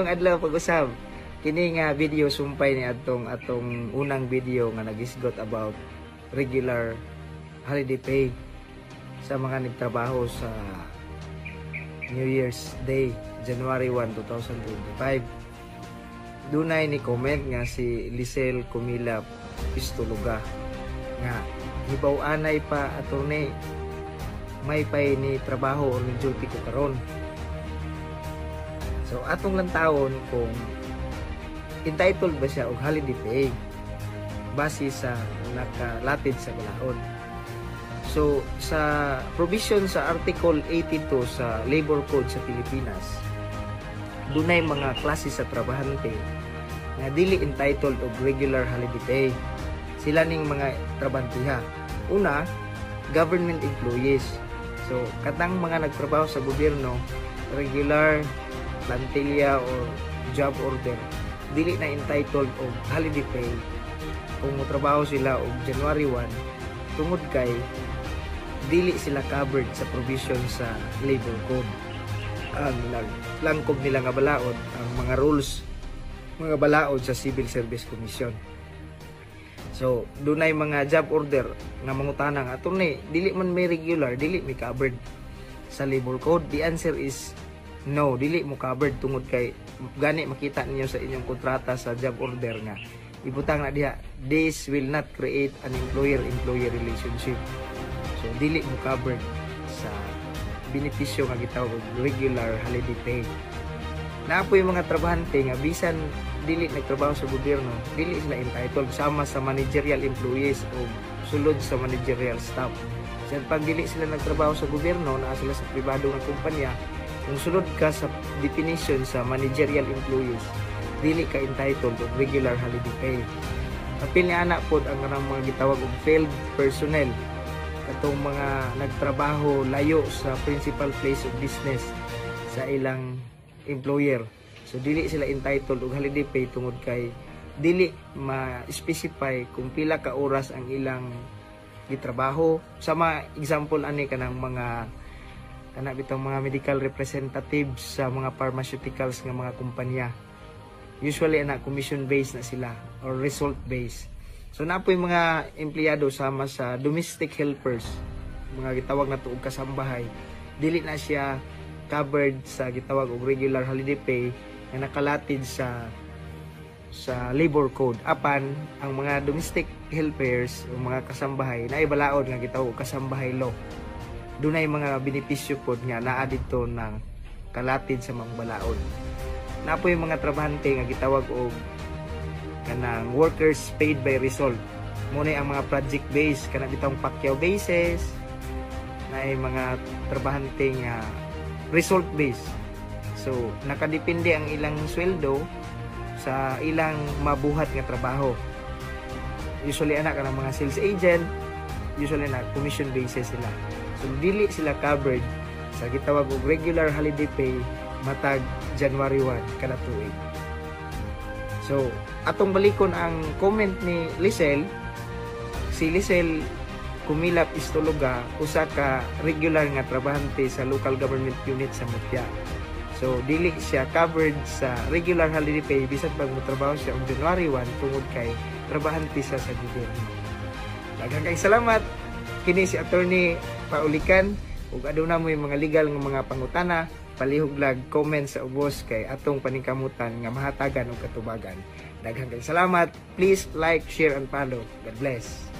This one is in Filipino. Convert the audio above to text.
karong adlaw pag-usab kini nga video sumpay ni atong unang video nga nagisgot about regular holiday pay sa mga nagtrabaho sa New Year's Day, January 1, 2025. Dunay ni comment nga si Lisel Kumilap Pistoluga nga hibaw-anay pa attorney may pay ni trabaho o ni duty ko karon. So atong lang taon kung entitled ba siya og holiday pay base sa nakalatid sa balaod. So sa provision sa Article 82 sa Labor Code sa Pilipinas, dunay mga klase sa trabahante nga dili entitled og regular holiday pay. Sila ning mga trabahantiha. Una, government employees. So katang mga nagtrabaho sa gobyerno, regular plantilla o job order, dili na entitled og holiday pay kung motrabaho sila og January 1 tungod kay dili sila covered sa provision sa Labor Code. Ang langkob nila nga balaod ang mga rules, mga balaod sa Civil Service Commission. So dunay mga job order nga mangutana nga attorney, dili man may regular, dili may covered sa Labor Code. The answer is no, dili mo covered tungod kay gani makita ninyo sa inyong kontrata sa job order nga ibutang na diha, this will not create an employer-employee relationship. So dili mo covered sa benepisyo nga gitawag og regular holiday pay. Naapoy mga trabahante nga bisan dili nagtrabaho sa gobyerno, dili sila entitled sama sa managerial employees o sulod sa managerial staff. Sa pag dili sila nagtrabaho sa gobyerno, naa sila sa pribado nga kumpanya, kung sulod ka sa definition sa managerial employees, dili ka entitled of regular holiday pay. Apil ni anak pod ang mga gitawag og field personnel, katong mga nagtrabaho layo sa principal place of business sa ilang employer. So dili sila entitled og holiday pay tungod kay dili ma-specify kung pila ka oras ang ilang gitrabaho. Sama example ani kanang mga bitang mga medical representatives sa mga pharmaceuticals nga mga kumpanya. Usually commission based na sila or result based. So napoy mga empleyado sama sa domestic helpers, mga gitawag na tuog kasambahay, dili na siya covered sa gitawag og regular holiday pay nga nakalatid sa Labor Code. Apan ang mga domestic helpers o mga kasambahay na ibalaod nga gitawag og kasambahay law, dunay mga benepisyo pod nga naa dito ng kalatid sa mga balaod. Napoy mga trabahante nga gitawag og kanang workers paid by result. Muna ang mga project based kanang bitong pakyaw basis, na mga trabahante nga result based. So nakadepende ang ilang sweldo sa ilang mabuhat nga trabaho. Usually anak kanang mga sales agent, usually na commission basis sila. So dili sila covered sa gitawag og regular holiday pay matag January 1 kada tuig. So atong balikon ang comment ni Lisel. Si Lisel Kumilap Pistoluga, usa ka regular nga trabahante sa local government unit sa Mutya. So dili siya covered sa regular holiday pay bisan pag motrabaho siya og January 1 tungod kay trabahante siya sa gobyerno. Daghang kay salamat. Kini si attorney Paulikan, ug aduna mo yung mga legal nga mga pangutana, palihog lag comment sa ubos kay atong paningkamutan nga mahatagan og katubagan. Daghang kay salamat. Please like, share and follow. God bless.